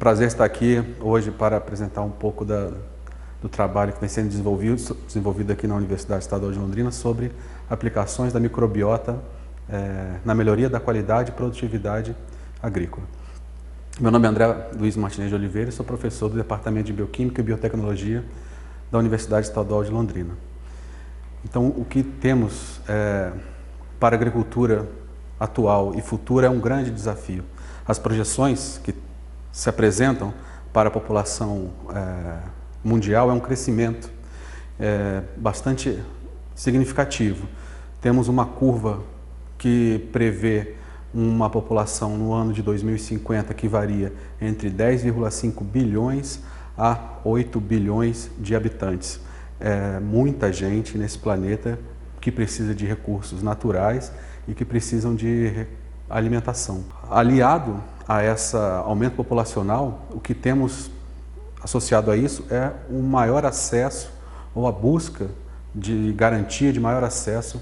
prazer estar aqui hoje para apresentar um pouco do trabalho que vem sendo desenvolvido aqui na Universidade Estadual de Londrina sobre aplicações da microbiota na melhoria da qualidade e produtividade agrícola. Meu nome é André Luiz Martinez de Oliveira, sou professor do Departamento de Bioquímica e Biotecnologia da Universidade Estadual de Londrina. Então, o que temos para a agricultura atual e futura é um grande desafio. As projeções que se apresentam para a população mundial é um crescimento bastante significativo. Temos uma curva que prevê uma população no ano de 2050 que varia entre 10,5 bilhões a 8 bilhões de habitantes. Muita gente nesse planeta que precisa de recursos naturais e que precisam de alimentação. Aliado a esse aumento populacional, o que temos associado a isso é um maior acesso ou a busca de garantia de maior acesso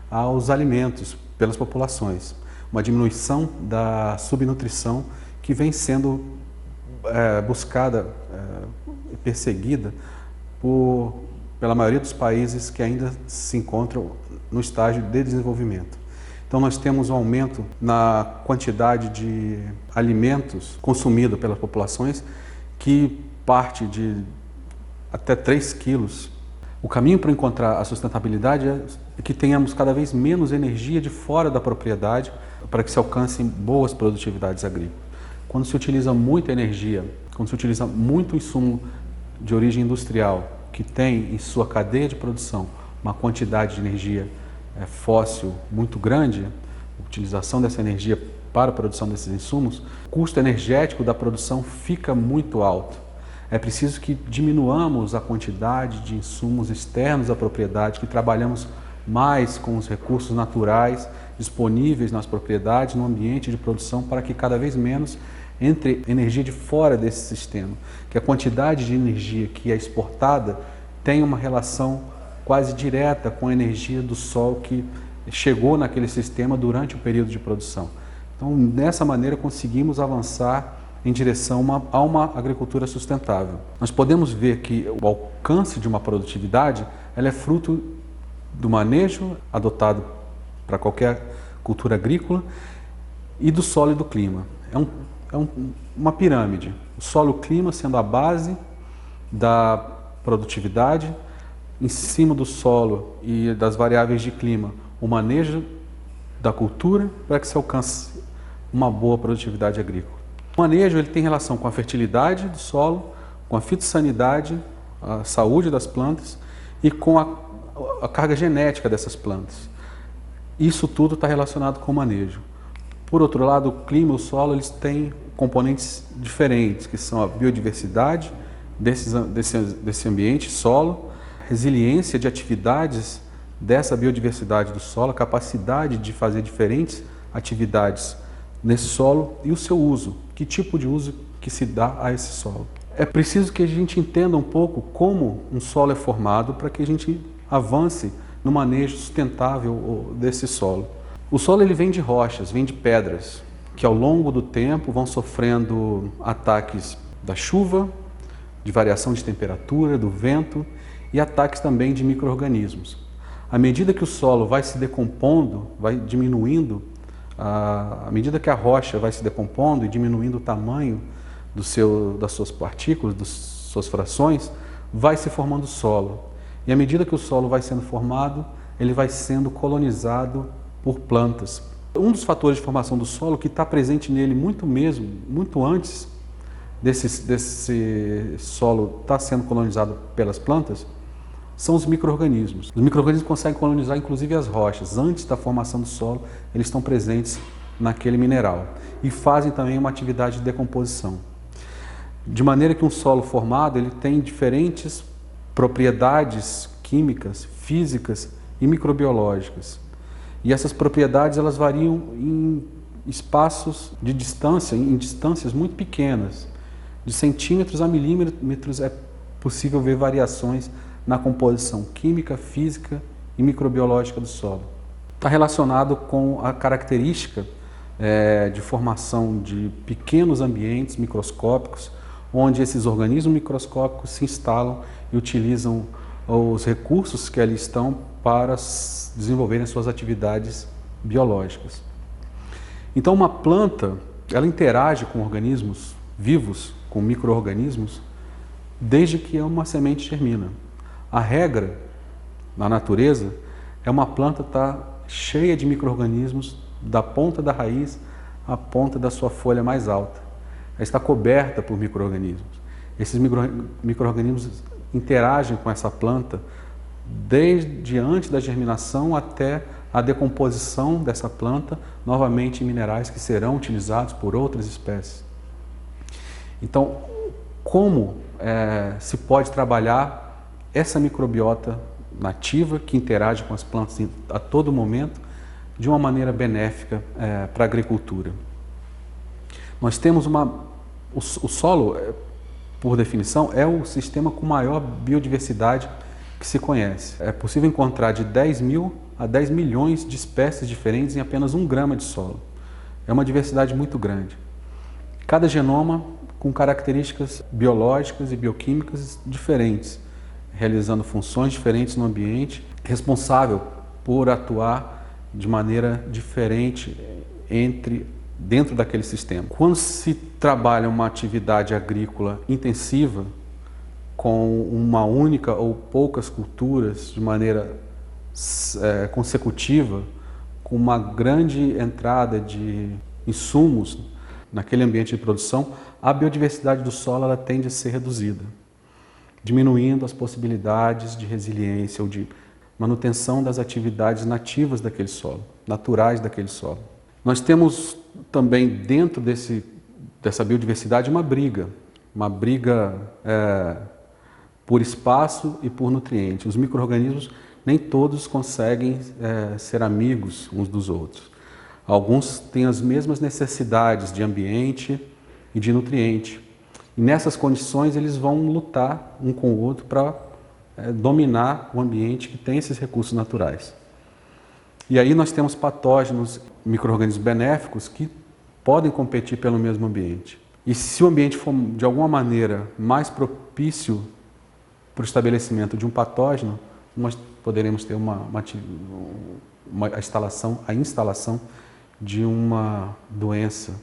aos alimentos pelas populações. Uma diminuição da subnutrição que vem sendo buscada e perseguida pela maioria dos países que ainda se encontram no estágio de desenvolvimento. Então nós temos um aumento na quantidade de alimentos consumidos pelas populações que parte de até 3 quilos. O caminho para encontrar a sustentabilidade é que tenhamos cada vez menos energia de fora da propriedade para que se alcancem boas produtividades agrícolas. Quando se utiliza muita energia, quando se utiliza muito insumo de origem industrial, que tem em sua cadeia de produção uma quantidade de energia fóssil muito grande, a utilização dessa energia para a produção desses insumos, o custo energético da produção fica muito alto. É preciso que diminuamos a quantidade de insumos externos à propriedade, que trabalhamos mais com os recursos naturais disponíveis nas propriedades, no ambiente de produção, para que cada vez menos entre energia de fora desse sistema, que a quantidade de energia que é exportada tem uma relação quase direta com a energia do sol que chegou naquele sistema durante o período de produção. Então, dessa maneira, conseguimos avançar em direção a uma agricultura sustentável. Nós podemos ver que o alcance de uma produtividade ela é fruto do manejo adotado para qualquer cultura agrícola e do solo e do clima. É uma pirâmide. O solo e o clima sendo a base da produtividade, em cima do solo e das variáveis de clima, o manejo da cultura para que se alcance uma boa produtividade agrícola. O manejo ele tem relação com a fertilidade do solo, com a fitossanidade, a saúde das plantas e com a carga genética dessas plantas. Isso tudo está relacionado com o manejo. Por outro lado, o clima e o solo eles têm componentes diferentes, que são a biodiversidade desse ambiente, solo, resiliência de atividades dessa biodiversidade do solo, a capacidade de fazer diferentes atividades nesse solo e o seu uso, que tipo de uso que se dá a esse solo. É preciso que a gente entenda um pouco como um solo é formado para que a gente avance no manejo sustentável desse solo. O solo ele vem de rochas, vem de pedras, que ao longo do tempo vão sofrendo ataques da chuva, de variação de temperatura, do vento e ataques também de micro-organismos. À medida que o solo vai se decompondo, vai diminuindo, à medida que a rocha vai se decompondo e diminuindo o tamanho das suas partículas, das suas frações, vai se formando o solo. E à medida que o solo vai sendo formado, ele vai sendo colonizado por plantas. Um dos fatores de formação do solo que está presente nele muito antes desse solo estar sendo colonizado pelas plantas, são os micro-organismos. Os micro-organismos conseguem colonizar inclusive as rochas. Antes da formação do solo, eles estão presentes naquele mineral e fazem também uma atividade de decomposição. De maneira que um solo formado ele tem diferentes propriedades químicas, físicas e microbiológicas. E essas propriedades elas variam em espaços de distância, em distâncias muito pequenas. De centímetros a milímetros é possível ver variações na composição química, física e microbiológica do solo. Está relacionado com a característica de formação de pequenos ambientes microscópicos, onde esses organismos microscópicos se instalam e utilizam os recursos que ali estão para desenvolverem suas atividades biológicas. Então, uma planta, ela interage com organismos vivos, com micro-organismos, desde que uma semente germina. A regra na natureza é uma planta estar cheia de micro-organismos da ponta da raiz à ponta da sua folha mais alta. Ela está coberta por micro-organismos. Esses micro-organismos interagem com essa planta desde antes da germinação até a decomposição dessa planta, novamente em minerais que serão utilizados por outras espécies. Então, como se pode trabalhar essa microbiota nativa que interage com as plantas a todo momento de uma maneira benéfica para a agricultura? Nós temos o solo, por definição, é o sistema com maior biodiversidade que se conhece. É possível encontrar de 10 mil a 10 milhões de espécies diferentes em apenas 1 grama de solo. É uma diversidade muito grande. Cada genoma com características biológicas e bioquímicas diferentes, realizando funções diferentes no ambiente, responsável por atuar de maneira diferente dentro daquele sistema. Quando se trabalha uma atividade agrícola intensiva, com uma única ou poucas culturas de maneira consecutiva, com uma grande entrada de insumos naquele ambiente de produção, a biodiversidade do solo ela tende a ser reduzida, diminuindo as possibilidades de resiliência ou de manutenção das atividades nativas daquele solo, naturais daquele solo. Nós temos também dentro dessa biodiversidade uma briga por espaço e por nutrientes. Os micro-organismos nem todos conseguem ser amigos uns dos outros. Alguns têm as mesmas necessidades de ambiente e de nutriente. E nessas condições eles vão lutar um com o outro para dominar o ambiente que tem esses recursos naturais. E aí nós temos patógenos, micro-organismos benéficos que podem competir pelo mesmo ambiente. E se o ambiente for de alguma maneira mais propício para o estabelecimento de um patógeno, nós poderemos ter a instalação de uma doença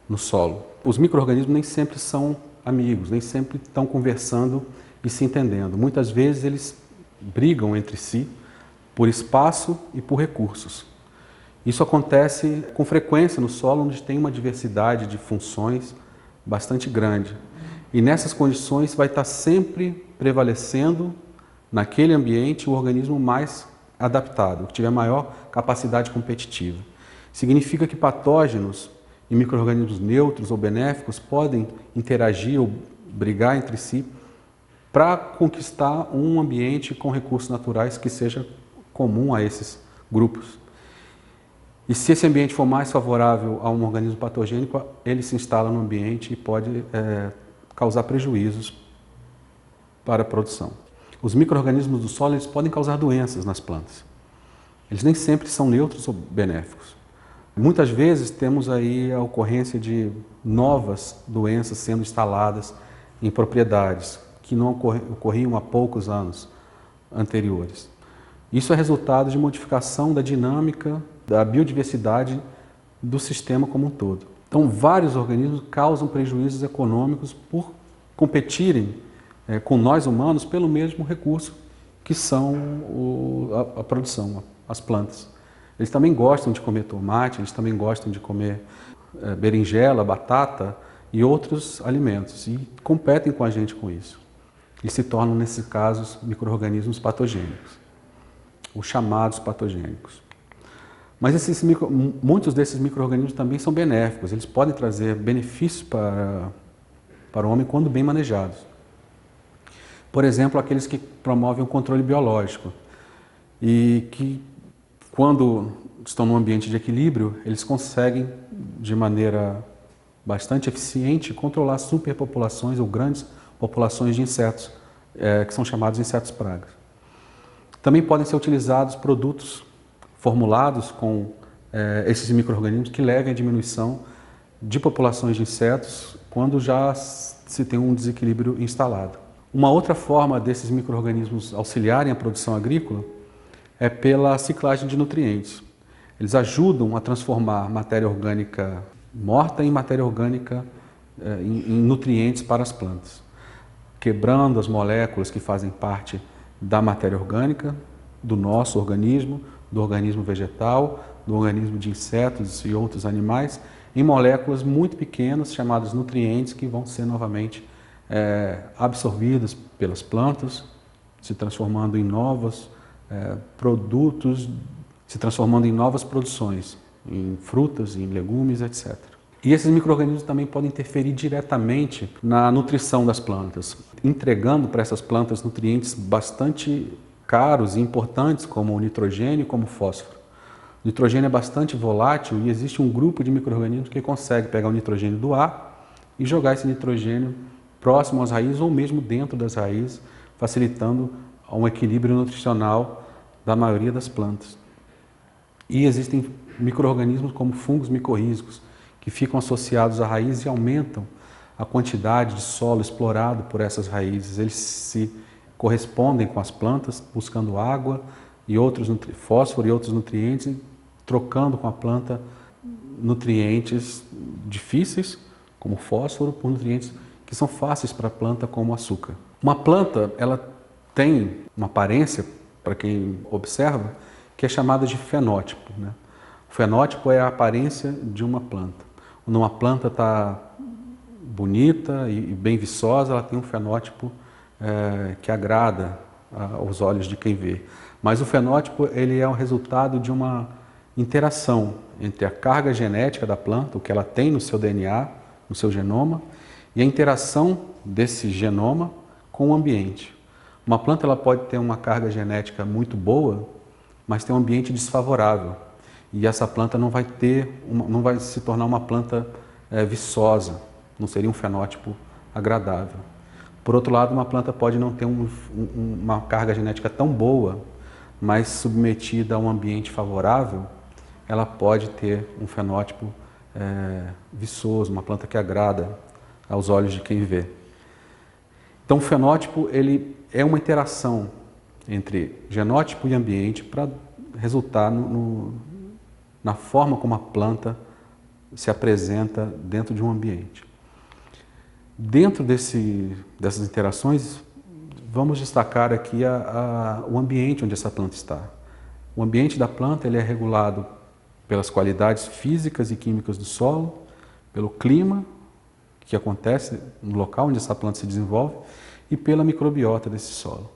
no solo. Os micro-organismos nem sempre são amigos, nem sempre estão conversando e se entendendo. Muitas vezes eles brigam entre si por espaço e por recursos. Isso acontece com frequência no solo, onde tem uma diversidade de funções bastante grande. E nessas condições vai estar sempre prevalecendo naquele ambiente o organismo mais adaptado, que tiver maior capacidade competitiva. Significa que patógenos e micro-organismos neutros ou benéficos podem interagir ou brigar entre si para conquistar um ambiente com recursos naturais que seja comum a esses grupos. E se esse ambiente for mais favorável a um organismo patogênico, ele se instala no ambiente e pode causar prejuízos para a produção. Os micro-organismos do solo eles podem causar doenças nas plantas. Eles nem sempre são neutros ou benéficos. Muitas vezes temos aí a ocorrência de novas doenças sendo instaladas em propriedades que não ocorriam há poucos anos anteriores. Isso é resultado de modificação da dinâmica, da biodiversidade do sistema como um todo. Então, vários organismos causam prejuízos econômicos por competirem com nós humanos pelo mesmo recurso que são a produção, as plantas. Eles também gostam de comer tomate, eles também gostam de comer berinjela, batata e outros alimentos e competem com a gente com isso. E se tornam, nesses casos, micro-organismos patogênicos, os chamados patogênicos. Mas muitos desses micro-organismos também são benéficos, eles podem trazer benefícios para o homem quando bem manejados. Por exemplo, aqueles que promovem o controle biológico e que, quando estão num ambiente de equilíbrio, eles conseguem, de maneira bastante eficiente, controlar superpopulações ou grandes populações de insetos, que são chamados insetos pragas. Também podem ser utilizados produtos formulados com esses micro-organismos que levem à diminuição de populações de insetos quando já se tem um desequilíbrio instalado. Uma outra forma desses micro-organismos auxiliarem a produção agrícola é pela ciclagem de nutrientes. Eles ajudam a transformar matéria orgânica morta em matéria orgânica, em nutrientes para as plantas, quebrando as moléculas que fazem parte da matéria orgânica, do nosso organismo, do organismo vegetal, do organismo de insetos e outros animais, em moléculas muito pequenas chamadas nutrientes que vão ser novamente absorvidas pelas plantas, se transformando em novos produtos, se transformando em novas produções, em frutas, em legumes, etc. E esses micro-organismos também podem interferir diretamente na nutrição das plantas, entregando para essas plantas nutrientes bastante caros e importantes, como o nitrogênio e como o fósforo. O nitrogênio é bastante volátil e existe um grupo de micro-organismos que consegue pegar o nitrogênio do ar e jogar esse nitrogênio próximo às raízes ou mesmo dentro das raízes, facilitando um equilíbrio nutricional da maioria das plantas. E existem micro-organismos como fungos micorrízicos, que ficam associados à raiz e aumentam a quantidade de solo explorado por essas raízes. Eles se correspondem com as plantas, buscando água e outros fósforo e outros nutrientes, trocando com a planta nutrientes difíceis, como fósforo, por nutrientes que são fáceis para a planta, como açúcar. Uma planta, ela tem uma aparência, para quem observa, que é chamada de fenótipo, né? O fenótipo é a aparência de uma planta. Quando uma planta está bonita e bem viçosa, ela tem um fenótipo que agrada aos olhos de quem vê. Mas o fenótipo ele é o resultado de uma interação entre a carga genética da planta, o que ela tem no seu DNA, no seu genoma, e a interação desse genoma com o ambiente. Uma planta ela pode ter uma carga genética muito boa, mas tem um ambiente desfavorável. E essa planta não vai se tornar uma planta viçosa, não seria um fenótipo agradável. Por outro lado, uma planta pode não ter uma carga genética tão boa, mas submetida a um ambiente favorável, ela pode ter um fenótipo viçoso, uma planta que agrada aos olhos de quem vê. Então, o fenótipo ele é uma interação entre genótipo e ambiente para resultar na forma como a planta se apresenta dentro de um ambiente. Dentro dessas interações, vamos destacar aqui o ambiente onde essa planta está. O ambiente da planta ele é regulado pelas qualidades físicas e químicas do solo, pelo clima que acontece no local onde essa planta se desenvolve e pela microbiota desse solo.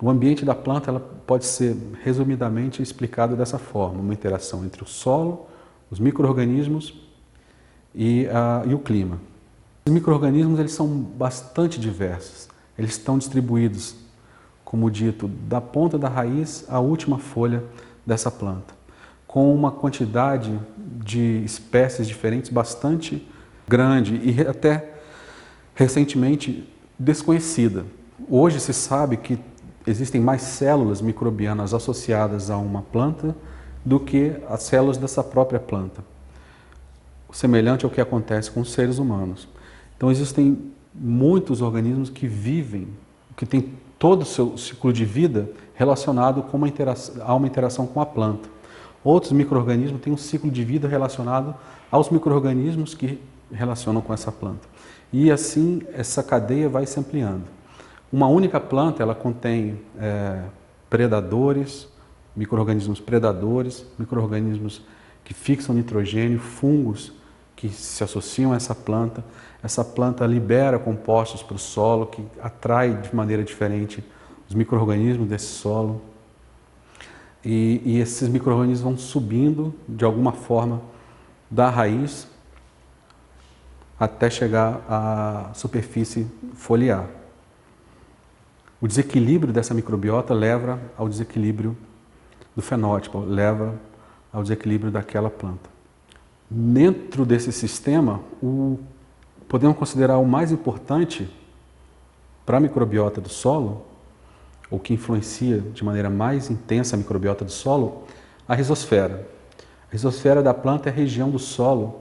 O ambiente da planta ela pode ser resumidamente explicado dessa forma, uma interação entre o solo, os micro-organismos e o clima. Os micro-organismos eles são bastante diversos, eles estão distribuídos, como dito, da ponta da raiz à última folha dessa planta, com uma quantidade de espécies diferentes bastante grande e até recentemente desconhecida. Hoje se sabe que existem mais células microbianas associadas a uma planta do que as células dessa própria planta. Semelhante ao que acontece com os seres humanos. Então existem muitos organismos que vivem, que têm todo o seu ciclo de vida relacionado com a uma interação com a planta. Outros micro-organismos têm um ciclo de vida relacionado aos micro-organismos que relacionam com essa planta. E assim essa cadeia vai se ampliando. Uma única planta ela contém predadores, micro-organismos predadores, micro-organismos que fixam nitrogênio, fungos que se associam a essa planta. Essa planta libera compostos para o solo que atrai de maneira diferente os micro-organismos desse solo. E esses micro-organismos vão subindo de alguma forma da raiz até chegar à superfície foliar. O desequilíbrio dessa microbiota leva ao desequilíbrio do fenótipo, leva ao desequilíbrio daquela planta. Dentro desse sistema, podemos considerar o mais importante para a microbiota do solo, ou que influencia de maneira mais intensa a microbiota do solo, a rizosfera. A rizosfera da planta é a região do solo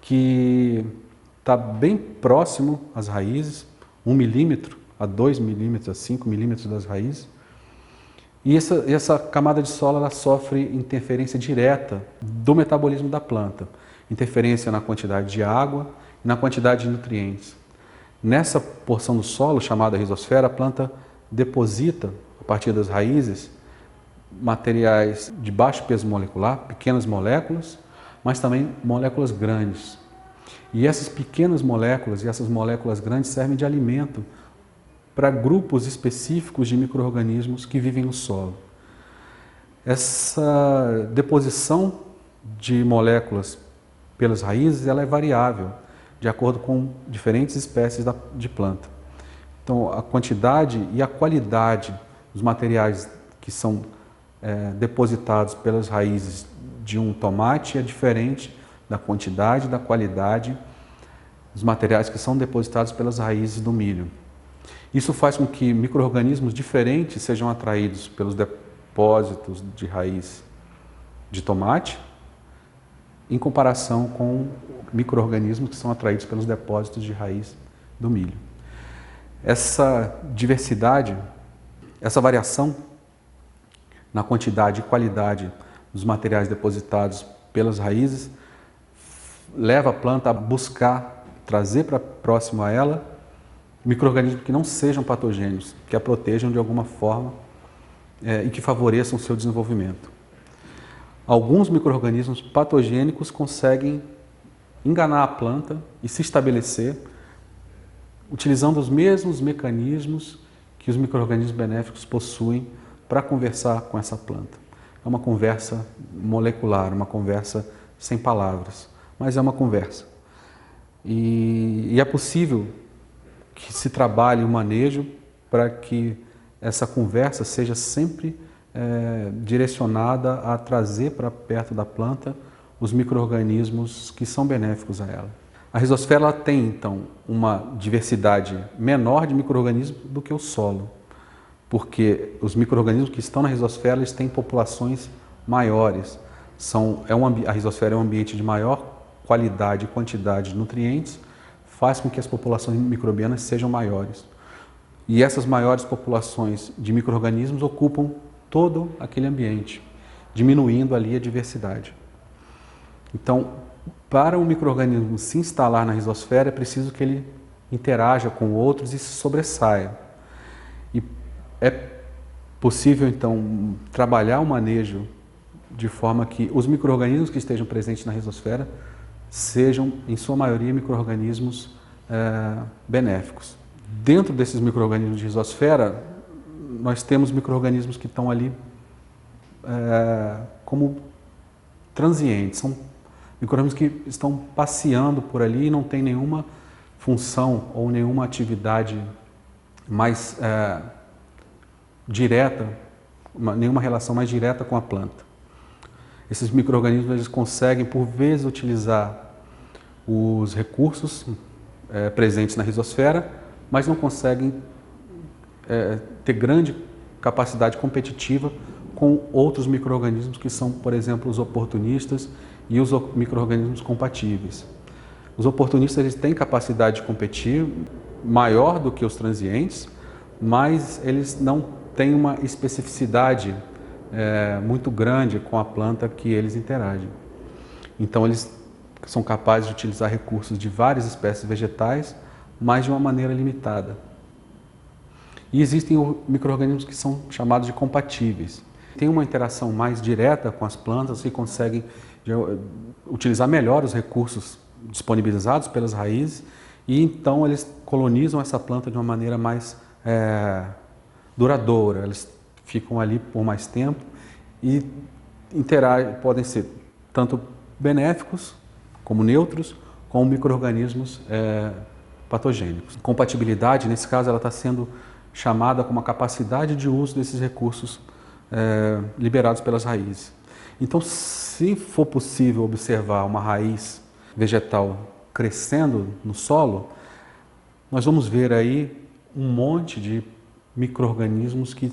que está bem próximo às raízes, 1 milímetro a 2 milímetros, a 5 milímetros das raízes. E essa camada de solo ela sofre interferência direta do metabolismo da planta, interferência na quantidade de água e na quantidade de nutrientes. Nessa porção do solo, chamada rizosfera, a planta deposita, a partir das raízes, materiais de baixo peso molecular, pequenas moléculas, mas também moléculas grandes. E essas pequenas moléculas e essas moléculas grandes servem de alimento para grupos específicos de micro-organismos que vivem no solo. Essa deposição de moléculas pelas raízes ela é variável, de acordo com diferentes espécies de planta. Então, a quantidade e a qualidade dos materiais que são depositados pelas raízes de um tomate é diferente da quantidade e da qualidade dos materiais que são depositados pelas raízes do milho. Isso faz com que micro-organismos diferentes sejam atraídos pelos depósitos de raiz de tomate, em comparação com micro-organismos que são atraídos pelos depósitos de raiz do milho. Essa diversidade, essa variação na quantidade e qualidade dos materiais depositados pelas raízes leva a planta a buscar trazer para próximo a ela micro-organismos que não sejam patogênicos, que a protejam de alguma forma e que favoreçam o seu desenvolvimento. Alguns micro-organismos patogênicos conseguem enganar a planta e se estabelecer utilizando os mesmos mecanismos que os micro-organismos benéficos possuem para conversar com essa planta. É uma conversa molecular, uma conversa sem palavras, mas é uma conversa. E é possível que se trabalhe o manejo para que essa conversa seja sempre direcionada a trazer para perto da planta os micro-organismos que são benéficos a ela. A rizosfera ela tem, então, uma diversidade menor de micro-organismos do que o solo, porque os micro-organismos que estão na rizosfera eles têm populações maiores. A rizosfera é um ambiente de maior qualidade e quantidade de nutrientes, faz com que as populações microbianas sejam maiores. E essas maiores populações de micro-organismos ocupam todo aquele ambiente, diminuindo ali a diversidade. Então, para um micro-organismo se instalar na rizosfera, é preciso que ele interaja com outros e se sobressaia. E é possível, então, trabalhar o manejo de forma que os micro-organismos que estejam presentes na rizosfera sejam, em sua maioria, micro-organismos benéficos. Dentro desses micro-organismos de rizosfera, nós temos micro-organismos que estão ali como transientes, são micro-organismos que estão passeando por ali e não têm nenhuma função ou nenhuma atividade mais direta, nenhuma relação mais direta com a planta. Esses micro-organismos eles conseguem, por vezes, utilizar os recursos presentes na rizosfera, mas não conseguem ter grande capacidade competitiva com outros micro-organismos que são, por exemplo, os oportunistas e os micro-organismos compatíveis. Os oportunistas eles têm capacidade de competir maior do que os transientes, mas eles não têm uma especificidade muito grande com a planta que eles interagem. Então eles são capazes de utilizar recursos de várias espécies vegetais, mas de uma maneira limitada. E existem micro-organismos que são chamados de compatíveis. Tem uma interação mais direta com as plantas e conseguem utilizar melhor os recursos disponibilizados pelas raízes e então eles colonizam essa planta de uma maneira mais duradoura. Eles ficam ali por mais tempo e podem ser tanto benéficos como neutros, como micro-organismos patogênicos. Compatibilidade, nesse caso, ela está sendo chamada como a capacidade de uso desses recursos liberados pelas raízes. Então, se for possível observar uma raiz vegetal crescendo no solo, nós vamos ver aí um monte de micro-organismos que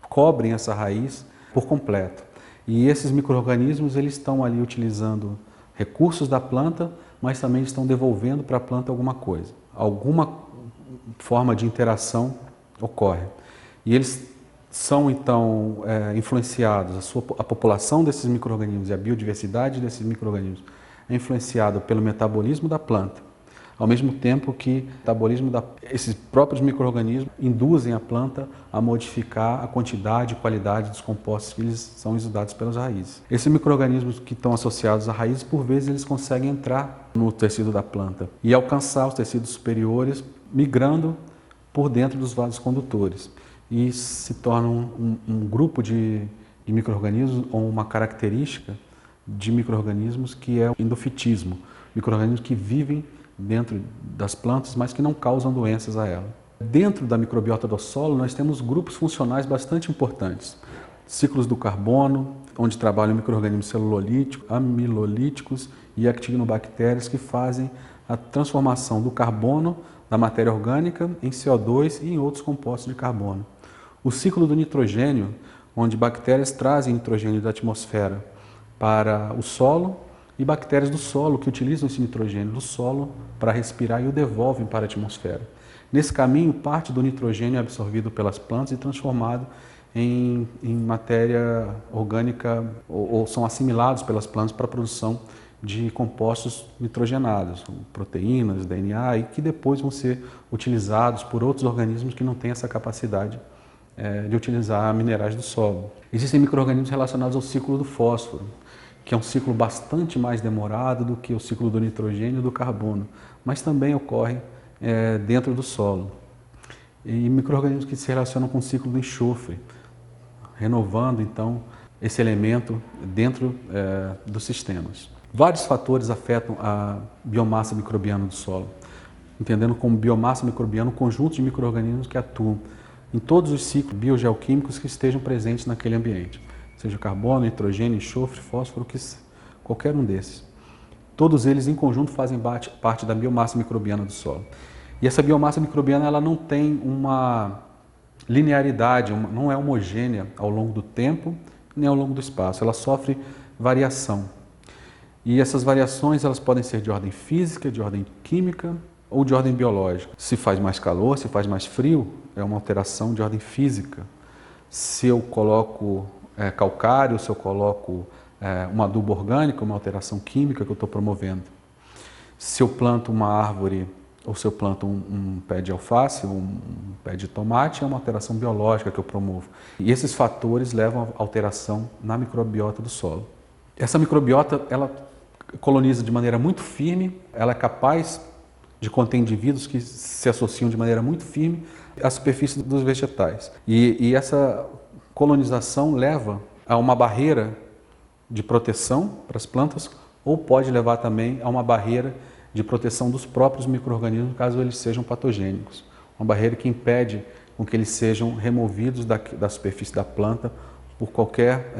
cobrem essa raiz por completo. E esses micro-organismos, eles estão ali utilizando recursos da planta, mas também estão devolvendo para a planta alguma coisa. Alguma forma de interação ocorre. E eles são, então, influenciados, a população desses micro-organismos e a biodiversidade desses micro-organismos é influenciada pelo metabolismo da planta, ao mesmo tempo que o metabolismo esses próprios micro-organismos induzem a planta a modificar a quantidade e qualidade dos compostos que eles são exudados pelas raízes. Esses micro-organismos que estão associados a raízes, por vezes, eles conseguem entrar no tecido da planta e alcançar os tecidos superiores, migrando por dentro dos vasos condutores. E se tornam um grupo de micro-organismos ou uma característica de micro-organismos que é o endofitismo, micro-organismos que vivem dentro das plantas, mas que não causam doenças a ela. Dentro da microbiota do solo, nós temos grupos funcionais bastante importantes. Ciclos do carbono, onde trabalham micro-organismos celulolíticos, amilolíticos e actinobactérias que fazem a transformação do carbono, da matéria orgânica, em CO2 e em outros compostos de carbono. O ciclo do nitrogênio, onde bactérias trazem nitrogênio da atmosfera para o solo, e bactérias do solo que utilizam esse nitrogênio do solo para respirar e o devolvem para a atmosfera. Nesse caminho, parte do nitrogênio é absorvido pelas plantas e transformado em matéria orgânica ou são assimilados pelas plantas para a produção de compostos nitrogenados, proteínas, DNA, e que depois vão ser utilizados por outros organismos que não têm essa capacidade de utilizar minerais do solo. Existem micro-organismos relacionados ao ciclo do fósforo, que é um ciclo bastante mais demorado do que o ciclo do nitrogênio e do carbono, mas também ocorre dentro do solo. E micro-organismos que se relacionam com o ciclo do enxofre, renovando então esse elemento dentro dos sistemas. Vários fatores afetam a biomassa microbiana do solo, entendendo como biomassa microbiana um conjunto de micro-organismos que atuam em todos os ciclos biogeoquímicos que estejam presentes naquele ambiente. Seja carbono, nitrogênio, enxofre, fósforo, qualquer um desses. Todos eles em conjunto fazem parte da biomassa microbiana do solo. E essa biomassa microbiana ela não tem uma linearidade, não é homogênea ao longo do tempo nem ao longo do espaço. Ela sofre variação. E essas variações elas podem ser de ordem física, de ordem química ou de ordem biológica. Se faz mais calor, se faz mais frio, é uma alteração de ordem física. Se eu coloco calcário, se eu coloco um adubo orgânico, uma alteração química que eu estou promovendo. Se eu planto uma árvore ou se eu planto um pé de alface, um pé de tomate, é uma alteração biológica que eu promovo. E esses fatores levam a alteração na microbiota do solo. Essa microbiota, ela coloniza de maneira muito firme, ela é capaz de conter indivíduos que se associam de maneira muito firme à superfície dos vegetais. E essa colonização leva a uma barreira de proteção para as plantas ou pode levar também a uma barreira de proteção dos próprios micro-organismos caso eles sejam patogênicos. Uma barreira que impede com que eles sejam removidos da superfície da planta por qualquer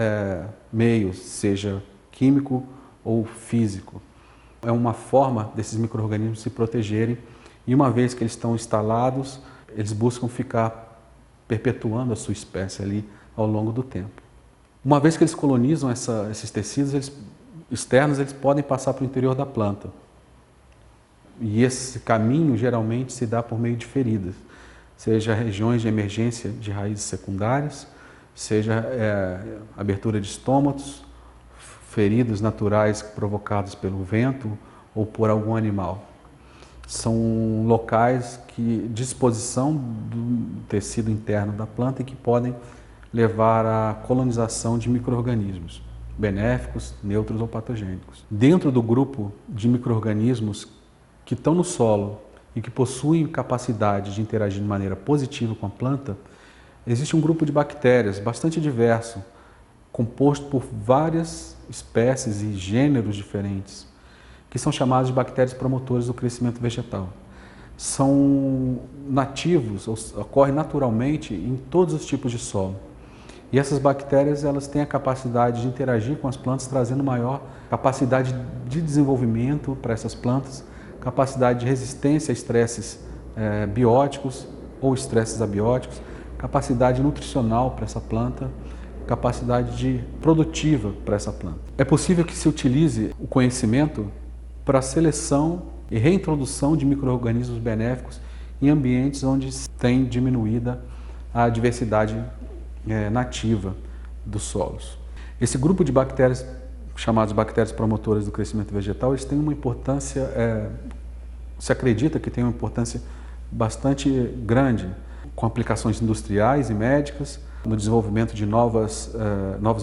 meio, seja químico ou físico. É uma forma desses micro-organismos se protegerem e uma vez que eles estão instalados, eles buscam ficar perpetuando a sua espécie ali ao longo do tempo. Uma vez que eles colonizam esses tecidos externos, eles podem passar para o interior da planta. E esse caminho geralmente se dá por meio de feridas, seja regiões de emergência de raízes secundárias, seja abertura de estômatos, feridas naturais provocadas pelo vento ou por algum animal. São locais de exposição do tecido interno da planta e que podem levar à colonização de micro-organismos, benéficos, neutros ou patogênicos. Dentro do grupo de micro-organismos que estão no solo e que possuem capacidade de interagir de maneira positiva com a planta, existe um grupo de bactérias bastante diverso, composto por várias espécies e gêneros diferentes, que são chamados de bactérias promotoras do crescimento vegetal. São nativos, ocorrem naturalmente em todos os tipos de solo. E essas bactérias elas têm a capacidade de interagir com as plantas, trazendo maior capacidade de desenvolvimento para essas plantas, capacidade de resistência a estresses bióticos ou estresses abióticos, capacidade nutricional para essa planta capacidade produtiva para essa planta. É possível que se utilize o conhecimento para a seleção e reintrodução de micro-organismos benéficos em ambientes onde tem diminuída a diversidade nativa dos solos. Esse grupo de bactérias, chamadas bactérias promotoras do crescimento vegetal, eles têm uma importância, se acredita que tem uma importância bastante grande, com aplicações industriais e médicas, no desenvolvimento de novos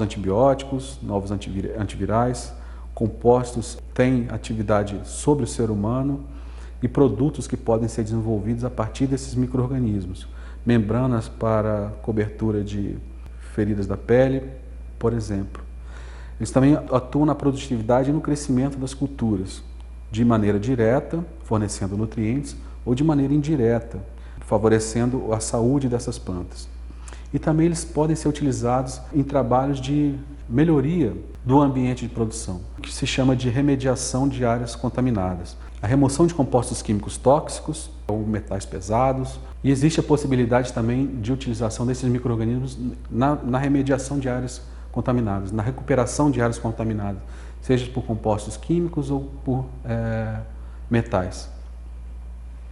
antibióticos, novos antivirais, compostos têm atividade sobre o ser humano e produtos que podem ser desenvolvidos a partir desses micro-organismos. Membranas para cobertura de feridas da pele, por exemplo. Eles também atuam na produtividade e no crescimento das culturas, de maneira direta, fornecendo nutrientes, ou de maneira indireta, favorecendo a saúde dessas plantas. E também eles podem ser utilizados em trabalhos de melhoria do ambiente de produção, que se chama de remediação de áreas contaminadas. A remoção de compostos químicos tóxicos ou metais pesados, e existe a possibilidade também de utilização desses micro-organismos na remediação de áreas contaminadas, na recuperação de áreas contaminadas, seja por compostos químicos ou por metais,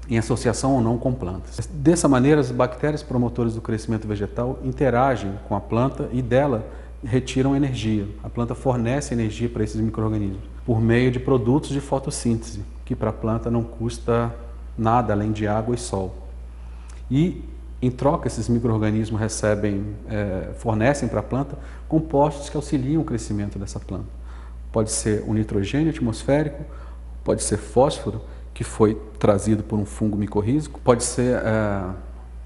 em associação ou não com plantas. Dessa maneira, as bactérias promotoras do crescimento vegetal interagem com a planta e dela retiram energia. A planta fornece energia para esses micro-organismos por meio de produtos de fotossíntese, que para a planta não custa nada além de água e sol. E, em troca, esses micro-organismos fornecem para a planta compostos que auxiliam o crescimento dessa planta. Pode ser o nitrogênio atmosférico, pode ser fósforo, que foi trazido por um fungo micorrízico, pode ser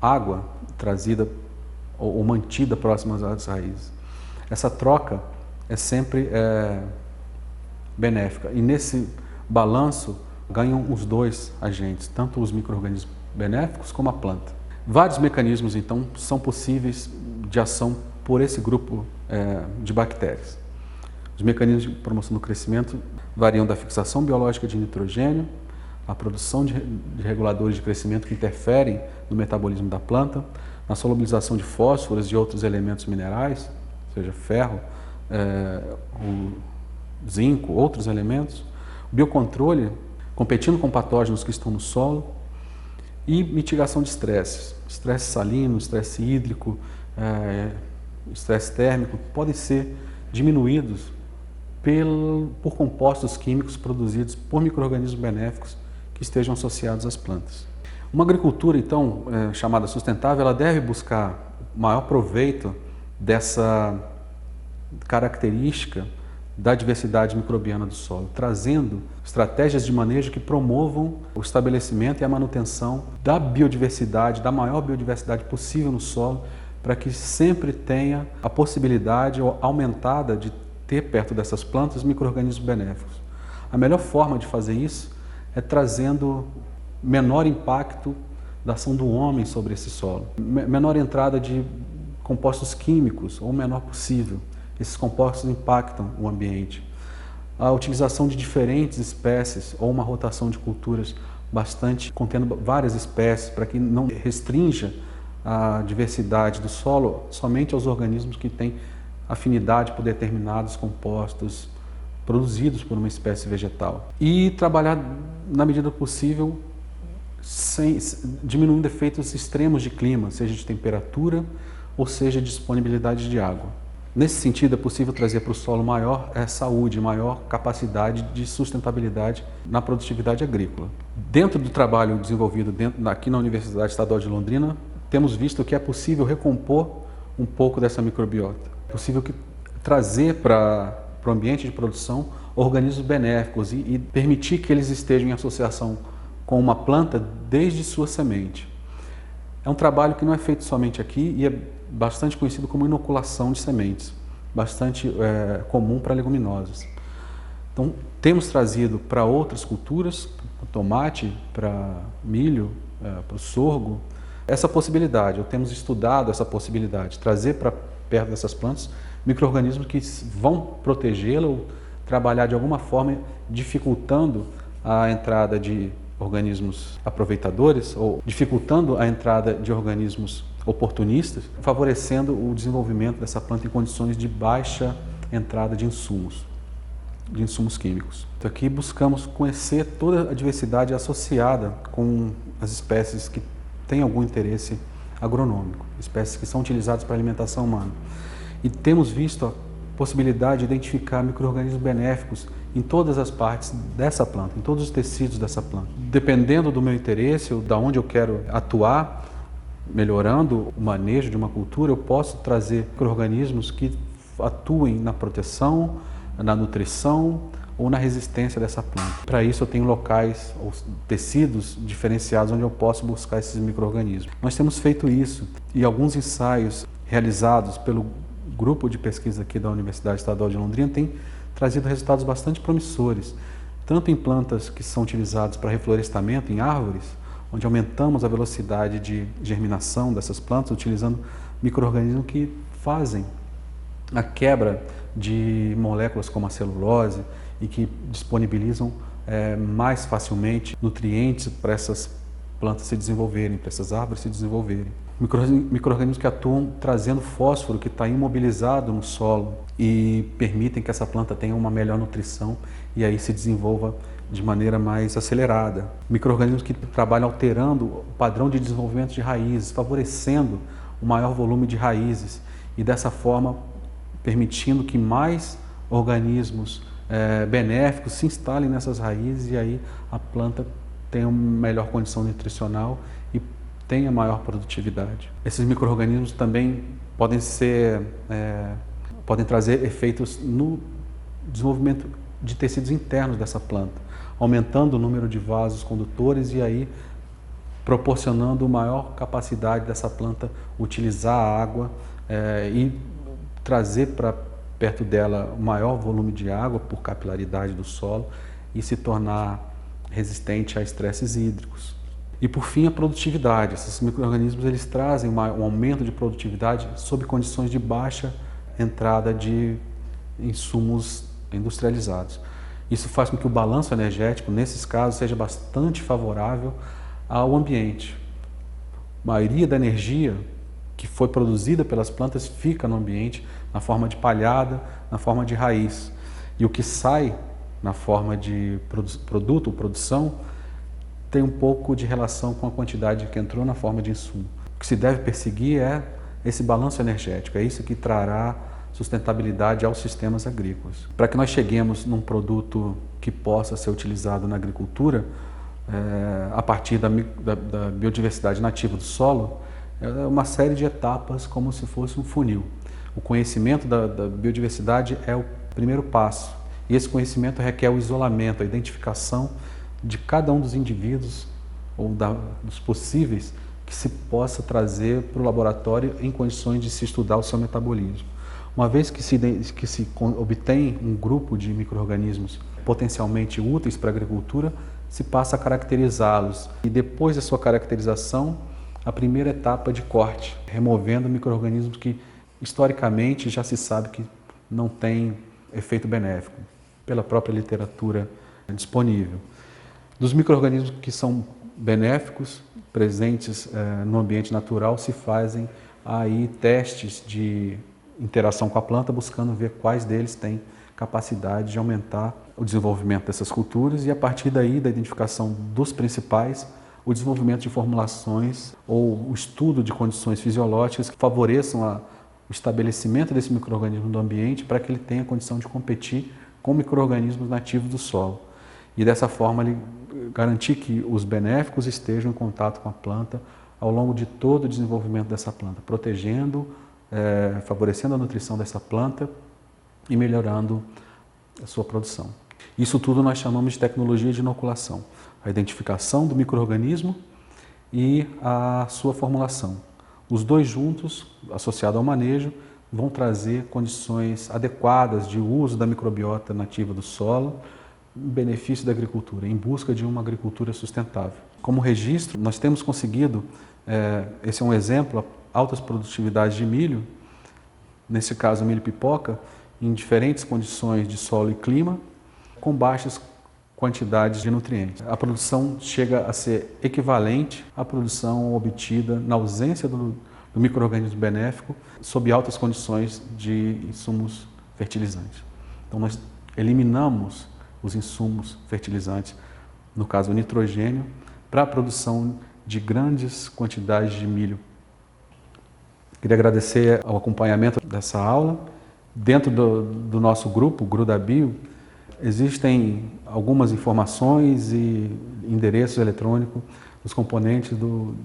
água trazida ou mantida próxima às raízes. Essa troca é sempre benéfica e nesse balanço ganham os dois agentes, tanto os micro-organismos benéficos como a planta. Vários mecanismos, então, são possíveis de ação por esse grupo de bactérias. Os mecanismos de promoção do crescimento variam da fixação biológica de nitrogênio, a produção de reguladores de crescimento que interferem no metabolismo da planta, na solubilização de fósforos e outros elementos minerais, seja ferro, o zinco, outros elementos, o biocontrole, competindo com patógenos que estão no solo, e mitigação de estresses. Estresse salino, estresse hídrico, estresse térmico, podem ser diminuídos por compostos químicos produzidos por micro-organismos benéficos que estejam associados às plantas. Uma agricultura, então, chamada sustentável, ela deve buscar maior proveito dessa característica da diversidade microbiana do solo, trazendo estratégias de manejo que promovam o estabelecimento e a manutenção da biodiversidade, da maior biodiversidade possível no solo, para que sempre tenha a possibilidade aumentada de ter perto dessas plantas micro-organismos benéficos. A melhor forma de fazer isso é trazendo menor impacto da ação do homem sobre esse solo, menor entrada de compostos químicos, ou o menor possível. Esses compostos impactam o ambiente. A utilização de diferentes espécies ou uma rotação de culturas contendo várias espécies, para que não restrinja a diversidade do solo somente aos organismos que têm afinidade por determinados compostos produzidos por uma espécie vegetal. E trabalhar, na medida possível, diminuindo efeitos extremos de clima, seja de temperatura ou seja de disponibilidade de água. Nesse sentido, é possível trazer para o solo maior saúde, maior capacidade de sustentabilidade na produtividade agrícola. Dentro do trabalho desenvolvido aqui na Universidade Estadual de Londrina, temos visto que é possível recompor um pouco dessa microbiota. É possível trazer para o ambiente de produção organismos benéficos e permitir que eles estejam em associação com uma planta desde sua semente. É um trabalho que não é feito somente aqui e é bastante conhecido como inoculação de sementes, bastante comum para leguminosas. Então, temos trazido para outras culturas, para tomate, para milho, para o sorgo, essa possibilidade, ou temos estudado essa possibilidade, trazer para perto dessas plantas micro-organismos que vão protegê-la ou trabalhar de alguma forma dificultando a entrada de organismos aproveitadores ou dificultando a entrada de organismos oportunistas, favorecendo o desenvolvimento dessa planta em condições de baixa entrada de insumos químicos. Então, aqui buscamos conhecer toda a diversidade associada com as espécies que têm algum interesse agronômico, espécies que são utilizadas para a alimentação humana. E temos visto a possibilidade de identificar micro-organismos benéficos em todas as partes dessa planta, em todos os tecidos dessa planta. Dependendo do meu interesse, ou da onde eu quero atuar, melhorando o manejo de uma cultura, eu posso trazer micro-organismos que atuem na proteção, na nutrição ou na resistência dessa planta. Para isso eu tenho locais ou tecidos diferenciados onde eu posso buscar esses micro-organismos. Nós temos feito isso e alguns ensaios realizados pelo grupo de pesquisa aqui da Universidade Estadual de Londrina têm trazido resultados bastante promissores, tanto em plantas que são utilizadas para reflorestamento em árvores, onde aumentamos a velocidade de germinação dessas plantas utilizando micro-organismos que fazem a quebra de moléculas como a celulose e que disponibilizam mais facilmente nutrientes para essas plantas se desenvolverem, para essas árvores se desenvolverem. Micro-organismos que atuam trazendo fósforo que está imobilizado no solo e permitem que essa planta tenha uma melhor nutrição e aí se desenvolva de maneira mais acelerada. Micro-organismos que trabalham alterando o padrão de desenvolvimento de raízes, favorecendo o maior volume de raízes e dessa forma permitindo que mais organismos benéficos se instalem nessas raízes e aí a planta tenha uma melhor condição nutricional e tenha maior produtividade. Esses micro-organismos também podem trazer efeitos no desenvolvimento de tecidos internos dessa planta, aumentando o número de vasos condutores e aí proporcionando maior capacidade dessa planta utilizar a água e trazer para perto dela o maior volume de água por capilaridade do solo e se tornar resistente a estresses hídricos. E por fim, a produtividade. Esses micro-organismos eles trazem um aumento de produtividade sob condições de baixa entrada de insumos industrializados. Isso faz com que o balanço energético, nesses casos, seja bastante favorável ao ambiente. A maioria da energia que foi produzida pelas plantas fica no ambiente na forma de palhada, na forma de raiz. E o que sai na forma de produto ou produção tem um pouco de relação com a quantidade que entrou na forma de insumo. O que se deve perseguir é esse balanço energético, é isso que trará sustentabilidade aos sistemas agrícolas. Para que nós cheguemos num produto que possa ser utilizado na agricultura, a partir da biodiversidade nativa do solo, é uma série de etapas como se fosse um funil. O conhecimento da biodiversidade é o primeiro passo e esse conhecimento requer o isolamento, a identificação de cada um dos indivíduos ou dos possíveis que se possa trazer para o laboratório em condições de se estudar o seu metabolismo. Uma vez que se obtém um grupo de micro-organismos potencialmente úteis para a agricultura, se passa a caracterizá-los e depois da sua caracterização, a primeira etapa de corte, removendo micro-organismos que historicamente já se sabe que não têm efeito benéfico, pela própria literatura disponível. Dos micro-organismos que são benéficos, presentes no ambiente natural, se fazem aí testes de interação com a planta, buscando ver quais deles têm capacidade de aumentar o desenvolvimento dessas culturas e a partir daí, da identificação dos principais, o desenvolvimento de formulações ou o estudo de condições fisiológicas que favoreçam o estabelecimento desse micro-organismo no ambiente para que ele tenha condição de competir com micro-organismos nativos do solo. E dessa forma ele garantir que os benéficos estejam em contato com a planta ao longo de todo o desenvolvimento dessa planta, protegendo, favorecendo a nutrição dessa planta e melhorando a sua produção. Isso tudo nós chamamos de tecnologia de inoculação, a identificação do micro-organismo e a sua formulação. Os dois juntos, associados ao manejo, vão trazer condições adequadas de uso da microbiota nativa do solo, em benefício da agricultura, em busca de uma agricultura sustentável. Como registro, nós temos conseguido, esse é um exemplo, altas produtividades de milho, nesse caso milho pipoca, em diferentes condições de solo e clima, com baixas quantidades de nutrientes. A produção chega a ser equivalente à produção obtida na ausência do do micro-organismo benéfico sob altas condições de insumos fertilizantes. Então, nós eliminamos os insumos fertilizantes, no caso o nitrogênio, para a produção de grandes quantidades de milho. Queria agradecer ao acompanhamento dessa aula. Dentro do nosso grupo, o GrudaBio, existem algumas informações e endereços eletrônicos dos componentes do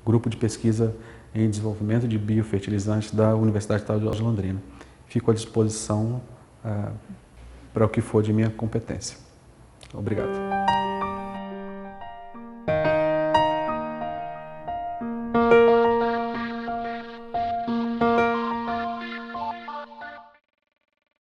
grupo de pesquisa em desenvolvimento de biofertilizantes da Universidade Estadual de Londrina. Fico à disposição para o que for de minha competência. Obrigado.